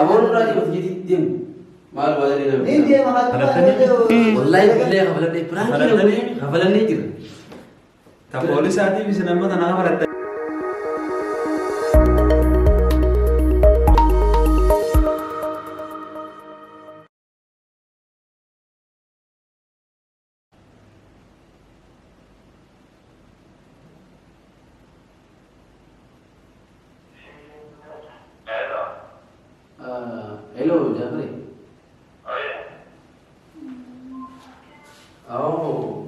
أمون راجع بتجي ديم مال وادري والله بالله خبلني برانكي خبلني كده تبوليس هذه بس لما أنا عمرت hello Jafri oh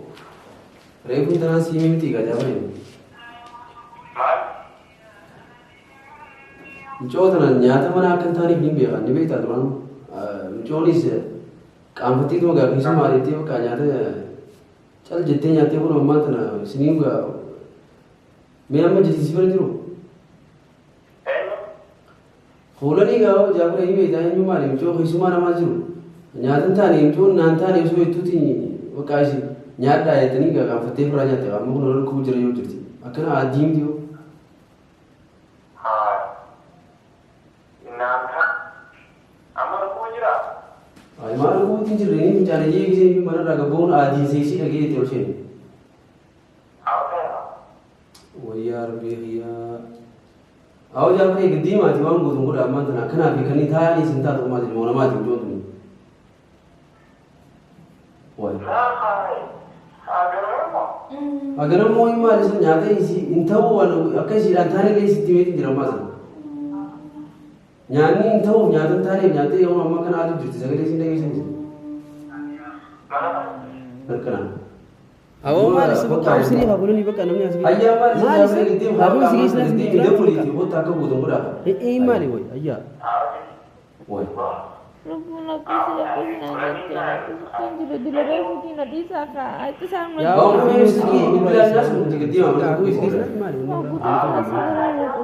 Reku tanah sini mesti kan Jafri Mencoba tanah nyata mana akan tani bimbi kan ni betul teman mencoba ni se kampati tu agak kisah mari tu kan nyata चल जितने जाते हो वो मत ना सिनी का मैं अब जितनी सी बनी थी खोला नहीं गाओ जब रही हुई जाए जो मारी जो कोई सुमार माजू न्यातन था नहीं जो नांता नहीं उसमें तू थी वो काशी न्यात डाले तनी का काम फतेह पड़ा जाते हैं मुझे लोग खूब जरूरी होती थी अकेला आजीम थी वो हाँ नांता हमारा कौन जरा हमारा वो तीन जरूरी नहीं जाने ये किसी भी मना रखा बोन आजी से इसी लगे थे उसे वो यार बेहिया आओ जब एक दिन आती वांग गुदुम गुड़ा अम्मा तना खना भी खनी था नहीं चिंता तो माजी मोना माजी जो तुम वो अगर हम मोई मारी से न्याते इसी इंथाव वालों अकेशी अंथाने ले इसी तीव्र दिन रमाज़ न्यानी इंथाव न्यातन थाने न्याते यों अम्मा खना आजू जुटी सगले इसी नहीं इसी नरकना أو ما لسه بقى أوصلي هقولني بقى أنا مني أسمع أيام ما لسه هقول سيجي سناس دي دفولي هو تاكو بدون برا إيه مالي وي أيا وي ربنا كيسي يقولنا كنجر دلبي فوتي ندي ساكا أتسام يا أو في سكي بلا ناس متقدمة ما أقول سيجي سناس مالي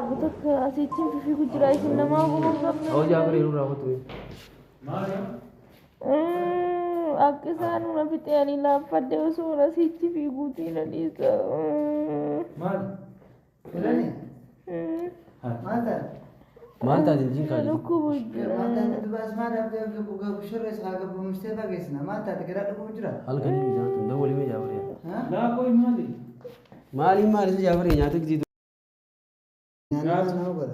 بتك أسيتين في كجراي سنما أو جابر يلو راوتوي Akkisan una fitani la fadde usura sitti fi gutina disa. Mal. Filani. Mata. مالتا دين كاجي Lukubu. Mata itu bas mana apa buka bushur es agak bumustafa kesna. Mata tekera lukubu jura. هل كان يجاتو دولي ما جابر يا لا کوئی مالي. مالي مالي سے جابر ياتك جي Nyana ber.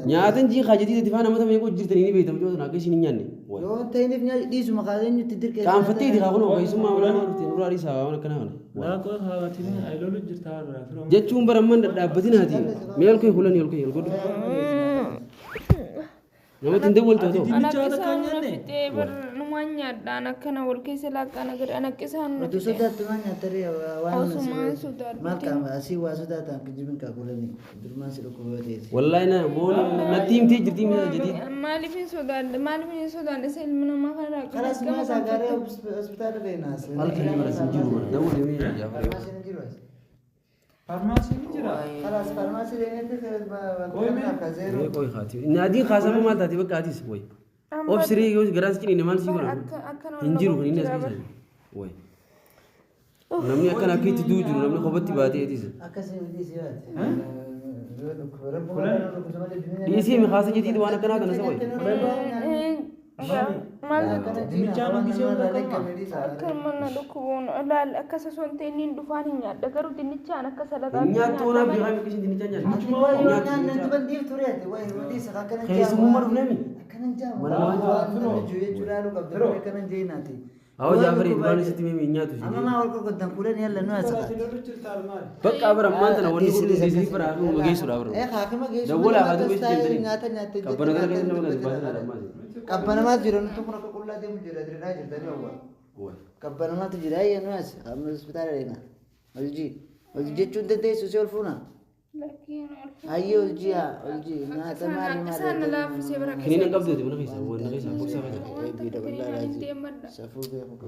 نياتن جي خاجتي دفانا متى ما يقول جرتني ني بيتم جو ناقش ني نياني Yo tadi ni di semua kali ni tidur ke. كان فتي دي خاونو كاي سما ولا نورتي نوراري سا وانا كنا هنا لا كل خواتين أيلول جرتار رافرو جچون برمن دابتين هاتي ميل كاي خلن يل كاي يل نما تندي ولتو تو Anak kisan una fitte ber numanya dan anak kana wal kisi laka nagar anak kisan una Itu sudah tuan nyateri wan. Osuman sudah. Makam asi wa sudah tak kejibin ka kulani. Durman si lukubu desi. والله انا بقول نتيم تي جديد جديد مالي في السودان مالي في السودان نسأل من ما خلاك خلاص ما ساكاري hospital de nas. هل كان يمر سنجيرو دولي ما جابر Farmasi ni jiru. فارماسي جرا خلاص farmasi de ni ka zero. كوي خاتي نادي خاصه ما تاتي بقى هاتي وي اوف سري يوز غراس كني نمال سيغو انجيرو كني ناس كيس وي نمني كان اكيد دوجو نمني خبتي باتي ديس Akasi di siat. دي سي خاصه جديد وانا كان هذا نسوي كمان لكون لا الأكاسة سنتين دفانين يا دكرو دنيتش أنا كسلة نياتونا بيغا مكش دي نتانيا خيس ممر نمي او جابري دبان ستي مي نياتو بقى ابر ما انت نو ودي دي سي برا مغي سورا برو دبولا هادو بيس جندري كبنا كده كده نمغ باسنا ما Kabbana mat jiru nutu kuna kulla dem jiru adri na jiru dani awwa. Kabbana mat jiru ay nuas am hospital rena. Olji chun de de social funa. Ayo olji na tamari ma. sana la في سبرا كنين قبضو دي منغيسا ونغيسا بوكسا فتا Bi da balla raji. Safu be ko.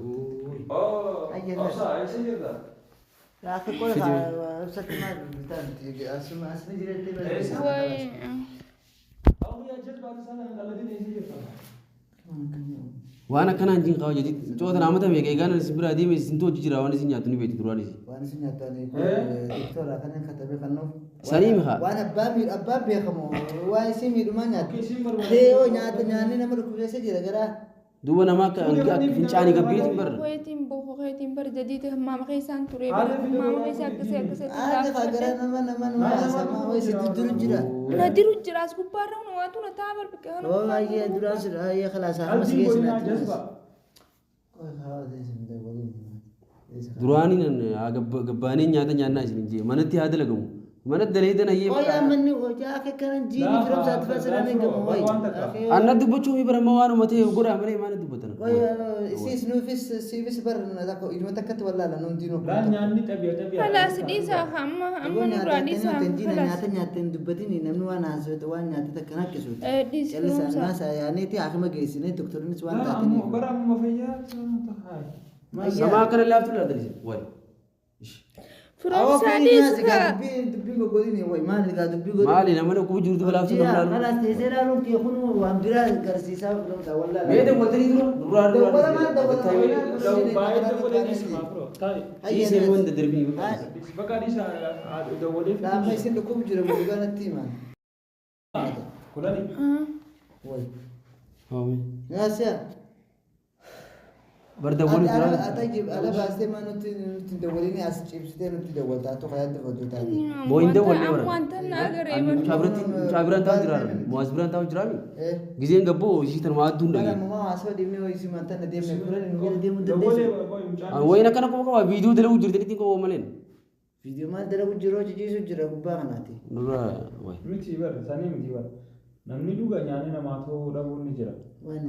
أوه أي أصلا أي شيء ده Ya akhi kol kha sat ma bitan asma asmi jiru te ba. أو يا جد بعد سنة الذين يجي وانا كان عندي قاوي جديد جوه انا متى ميغا كان سبرا دي مي سنتو جيرا وانا سينيا توني بيت درواني وانا سمعت اني دكتور كان كتب خنوف سليم ها وانا ابابي خمو واي سيمي ما نيات ديو نيات نياني نمر كوبيسه جيرا غرا دوبا انا ما كان فينشاني قبيت بر خويتين بو خويتين بر جديد هم ما خيسان توري بر ما كيسا كسا هذا غرا نمن ما سما وي سددر جيرا نادر جراس كبارو نواتو نتابر بكانو هو هي دراس هي خلاص هم سيسنا درواني غباني نياتا نيانا سينجي منتي هذا لغم من دليدنا هي يا مني وجا كان جيني فرم سات فسراني غم وي انا دبچو مي بر موانو متي غورا مري ما ندبتنا وي سيس نوفيس سيفيس بر نداكو يجما تكت ولا لا نوندينو لا نياني تبي خلاص ديسا هم نورا ديسا نياتا نياتا دبتني نمنو انا سوت وان نياتا تكناكسو ديسا لسه الناس يعني تي اخما جيسني دكتور نسوان تاتني برا ما فيا هاي سما كان لافت لا دليل وي فروم ساديس دبيغو غوديني وي ما لقى دبيغو مالي نمر كو جورد بلافت خلاص تيسيرا لو كي خنو وامدرا غرسيسا ولا بيد مولتني درا ولا ما لو بايد ولا نسمع برو طيب اي سي وند دربي بقى دي دولي لا ما يصير لكم جرى مدغنا تيما كلاني وي هاوي يا سيا بردولي انا اتجيب انا بس ما تدوليني اسجيبستي تدولت اتو خيات فدوتا بوين دول ورا وانت ناغر شابران تاو جرا مواسبران تاو جرامي غيزين غبو شيتن ما دون انا دغ ما اسو ديمني وي سيمانتا نديم نكرن نقول ديم دولي ددس وين كان كو فيديو دلو جرتني تي كو مالين فيديو ما دلو جيرو جيسو جرا غباناتي نورا وي متي بر ثاني متي بر namni dhuga nyaani namaa ta'uu dhabuun ni jira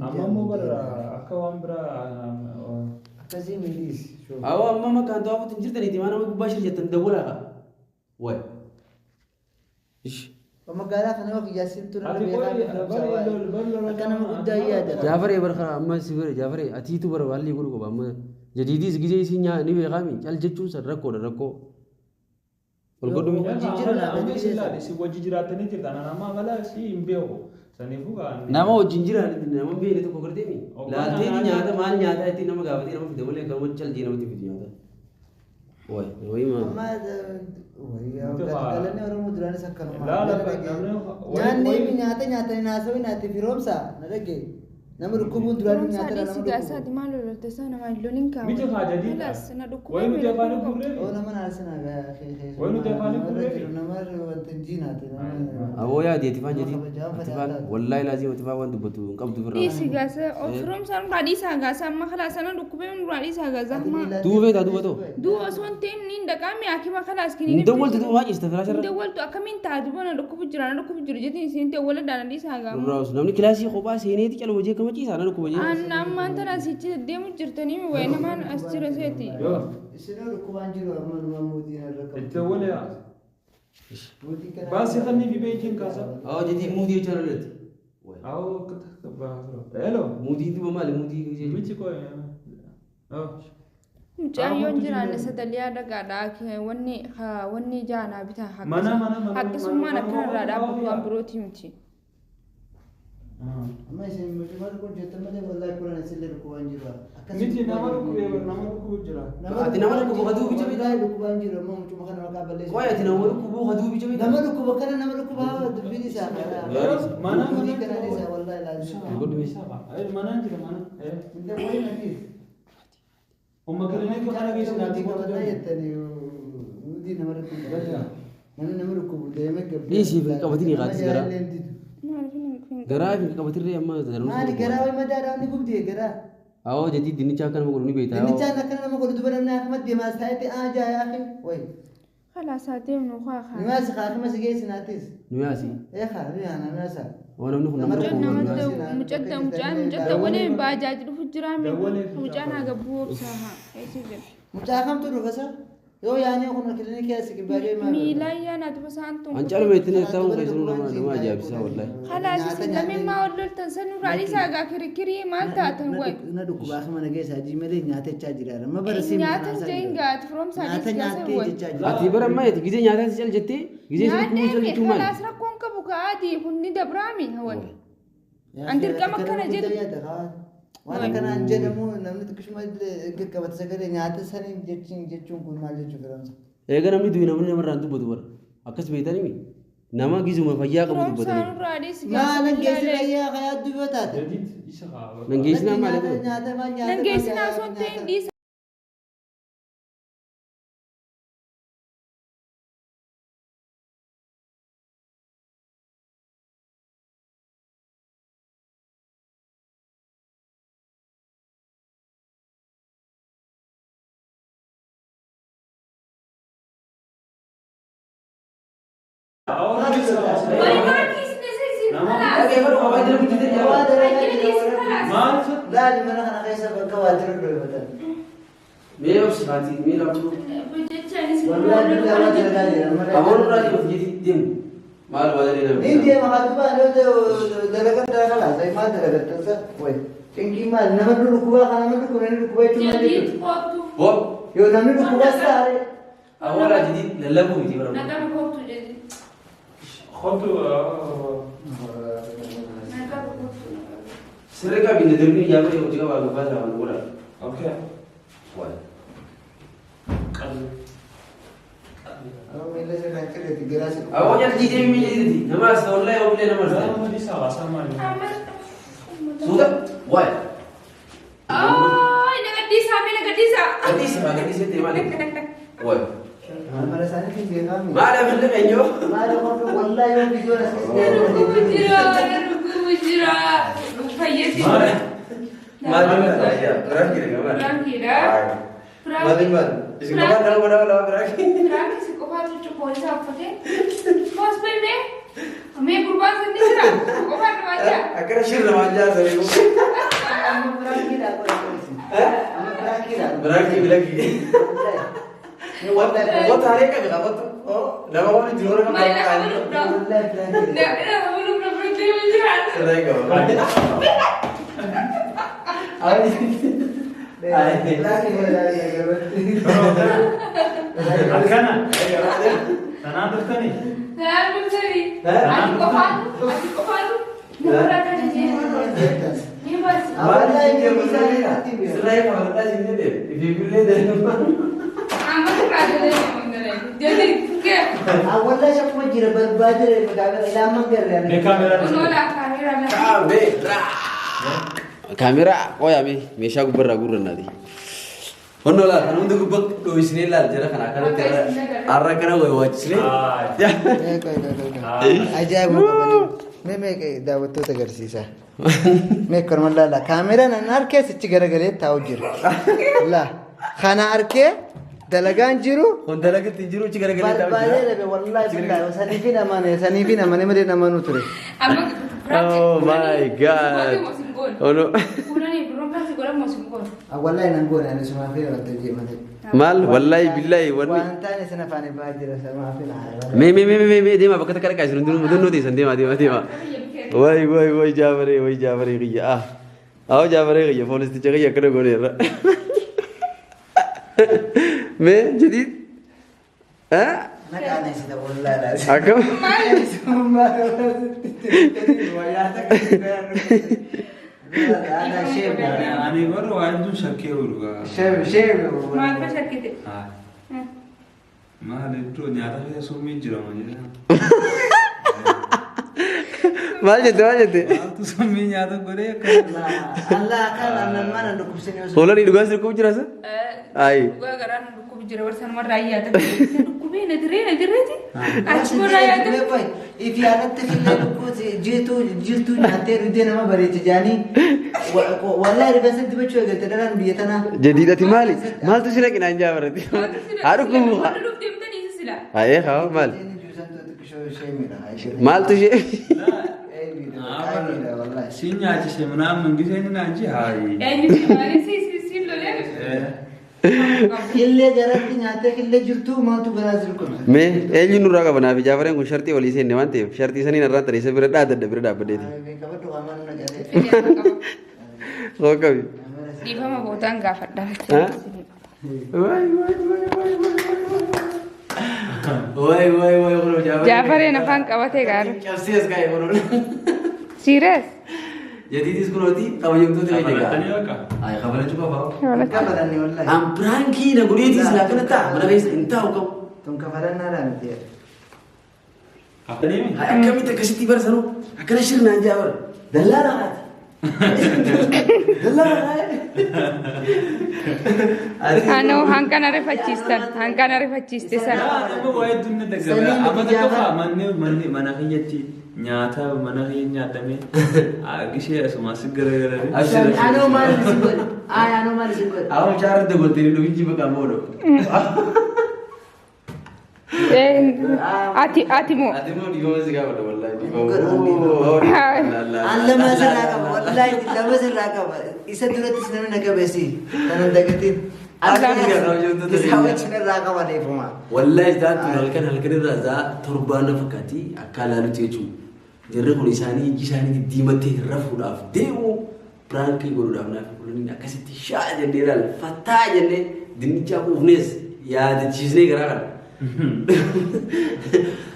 amma immoo bara akka waan biraa akkasii miidhis awo amma ma kan tawafu tinjirtani ti mana gubbaa shirjatan dawala way ish magaalaa kana waqti yaasin tura ati qoy akka nama guddaa yaada jaafare barka amma sibire jaafare atiitu bar walli gurgo amma jadidis gije isinya ni beqami cal jechuun san rakko والقدوم si wajji jiraatanii jirtan nama mala si hin beeku saniifuu kaan nama wajjin jiran nama beene tokko garteemi laalteeni nyaata maal nyaata itti nama gaafatee nama fide malee kan wajjal jee namatti fide nyaata way ma amma galanii oromoo duraanis akkanuma nyaanni nyaata nyaatanii naasawii naatti firoomsa na dhagge nama dhukkubuun duraan nyaata ساديس غاسا دي مالو لتسا نما لونين كام miti haajadi خلاص ندكو way nuti afaan gurree oo nama naasina way nuti afaan gurree nama wanta jiinaati awoo yaadi atifaan jedhi atifaan wallaahi laazim atifaan waan dubbatu hin qabdu birra ديس غاسا فروم سان راديسا غاسا ما خلاص انا دكو بين راديسا غاسا ما duufeeta duubato دو اسون تين نين دقامي اكيما خلاص كنين dawwalti duu maajista firaasharra دولتو اكمين تادو بنا دكو بجرانا دكو بجرو جتين سين تولد دانا ديسا غام durraus namni kilaasii kophaa seeneeti caluma jee kama ciisaa na dhukkuba jee انا ما انت ناسيتي ديمو جرتني وين ما اسجر سيتي isinoo dhukkubaan jiru amma numa muutiin irra itti wale muutii kana baasii kannii fi beekiin kaasa awoo jetii muutii jechaa lolletti awo hello muutii duuba maali muutii jee miti koy mucayyoon jiraanne sadaliyaa dhagaadhaa wanni jaanaa bitaa Mana. haqqisummaan akkanarraa dhaabbatu waan birootii miti. amma isin mutummaa kun jettan malee wallaahi kuran isillee dhukkubaan jiru miti nama dhukkubu jira Ati nama dhukkubu kaduu bicha bitaa dhukkubaan jiru amma mutummaa kana maqaa balleessu Qoy ati nama dhukkubu kaduu bicha bitaa nama dhukkuba kana nama dhukkuba dubbiin isaa Mana. dubbii kana isaa wallaahi laazim manaan jira mana inda wayi natiif umma kilinika kana geessu naatti qabannaa jettanii mudii nama dhukkuba nama dhukkubu deemee gabdee Dhiisii fi qabatini qaatis garaa. Maaliif Garaa fi qabatirree amma maali garaa wayi madaadhaan ni gubdee garaa awoo jetii dinnicha akka nama godhu ni beektaa dinnichaan akkana nama godhu duba namni akkama deemaas taa'etti ajaa yaakin wayi خلاص هاتيمنو خا nimaas akkama si geessinaatis nuyaasi eekaa nuyaana nuyaasa oo namni kun nama dhukkubu مجد ولا باجاج دفو جرامي مجانا غبو بصراحه ايش mucaa kamtu dhufasa yoo yaanii kun kilinikii asi kibaajee maal ميلايا نتبسانتم Ancalu meetiin ta'uun keessumaa nama ajaa'ibsiisaa wallaahi. خلاص سلمي ما ولل تنسنو رالي ساغا كركري مالتاتن وي na dhukkubaa kama nageessaa jimalee nyaatachaa jiraara ma bara siin نياتا جينغات فروم nyaata ساديس nyaattee كاسوي jechaa jira Ati bara ammaa gizee nyaataatti cal jettee gizee sun kunuun cal jechuun maali? خلاص ركون كبوك عادي كني دبرامي هو أنت رقمك كان جد. وانا كان انجد مو نمت كش ما قبت سكري نيات سني جتشون كل ما جتشو فرنسا eega namni du'e namni namarraan dubbatu bara akkas beeytanii mi nama gizuma fayyaa qabu dubbatanii ما نجيس يا خيات دبتات Jadiit isa haa. nangeessinaa maali ta'u نيات ما نيات Nangeessinaa osoo hin ta'in dhiisa. لا لمن انا خيسه بالكواتر بالبدن mee obsifaati mee laafuu والله بالله ما تلقاني amoon irraa jiruuf jeeti deemu maal wadalee nama انت ما خدوا انا درجه خلاص زي ما درجه وين تنكي ما نمر ركوبا انا نمر ركوبا نمر bob يو نمر ركوبا ساري awwalaa jedii lallabuu miti bara Khottu. siree qabiinne darbii ijaabatee hojii qabaa gubbaa isaa waan godhaa Okay. waay Qalli. انا ميلا سكان كده تجراس awwaa jalli deemee miidhagditi nama as ta'ullee hawwilee nama argaa Nama isa haa sama ni. suuta waay gadhiisi maa gadhiisi ta'e maali waay انا سالك في بيغامي maal amallee keenyoo ما له والله يوم فيديو انا maal maal yaa biraan kire gamaa maal maal isin gamaa dhala godhaa lawa biraan akkana shirra maal jaasanii biraan kii bilakii wata haree kan qaba nama waan itti hora kan siree qaba Akkana. Tanaan dhuftanii. siree qaba isin jedhe ifiifillee deemaa والله شوف مجرى بالبادر المقابل الى منقر Mee kaameraa. kaameraa qoyaame meeshaa gubbarraa gurrannaati honnoo laal kan hundi gubba dho'isnee laal jira kana akkanatti har'a kana waachisnee عجائب मैं दावत तो करसीसा मैं करमला ला कैमरा ननार के सच्ची गरगरे ताऊ जिर ला खाना आरके दलगान जिरू hondalagatti hin jiru ichi garagalee taa'u बाले jira रे والله بالله सनीफी ना मने नमनु तुरे oh my god oh no والله نقول انا سما في وقت جي مدي maal wallaahi billaahi wanni وانت انا سنفاني باجر سما في mee deemaa bakka takka dhaqaa jiru hundinuu teessan deemaa way jaabaree qiyya awo jaabaree qiyya poolisticha qiyya akkana gooneerra mee jadiid انا كان نسيت والله لا akkam انا شيب Ani bara waa hedduun shakkee oolu. شيب Haa. Maal iddoo nyaata keessa summii jira malee. maal jette Maaltu summii nyaata godhee akkana. الله كان انا ما ندكم سنه hoolanii dhugaa sirkuu jira sa ayi if you are not jitu nyate rude nama bare tijani wallahi ribasa dibacho galte daran biyatana jadiidati maali maaltu sila qinaan jaabarati haadhu ayee haa maal maaltu ishee Si nyaachise minaan mangiseen naan ji haayi. kille garatti nyate kille jirtu maatu garazil kun mee eenyu nurraa qaba naaf jaafareen kun shartii walii seenne waan ta'eef shartii saniin irraan tarii isa bira dhaabbadeeti kabatu aman nagare hoo qabi Dhiifama bootaan gaafadhaa. way Jaafareen afaan qabatee gaara. cabsiis kaa'e kunuun Serious? Jadi diskuloti kamu yang tuh Kapan tega. tadi apa? Ay kapan coba Pak? Kafalan ni wallahi. Am pranki na guriti silakan ta. Mana guys entah kau. Tum kafalan na ran dia. Apa ni? Ay kami tak kasih tibar sanu. Akan shirna jawar. Dalala. Dalala. Ano, hangkan arifachiiste sana. Nama wae dunne daga. Amma tak apa manne mana kiyati nyata mana kiy nyata me. Agishe asuma sigara. Ano mal sibut. Ay ano mal sibut. Awak cara tu betul ni lucu bukan bodoh. Ati mo. Ati mau di mana sih kau dah wallahi di Allah masaraka wallahi lama saraka. Isa durat isna na kabesi. Tanan dagatin. Kisawat raka wale fuma. Wallahi dah tu halkan raza turbana fakati akala lu teju. Jirre kun isani gisani di mate rafu daf demo pranki goru daf na kuluni akasiti sha jenderal fata jende dinja uvnes ya de chizne gara.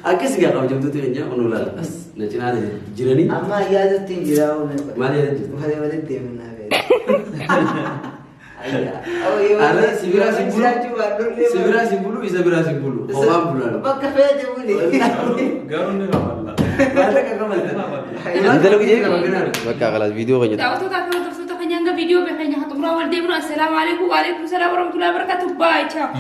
Akis gak kau jam tu nya onulal as na china jirani Amma iyadatin jirawo ne. mali ada tu. Wale wale temen na be. Ada sibira simpulu bisa bira simpulu. Omam bulan. Bakka fede muli. Garun ni kapalla. Wala ka kamal. Nanti lagi jadi kalau benar. Bakal kelas video kayaknya. Dapat tak kalau terus tu hanya video be hanya hatumra wal debro. Assalamualaikum warahmatullahi wabarakatuh. Bye ciao.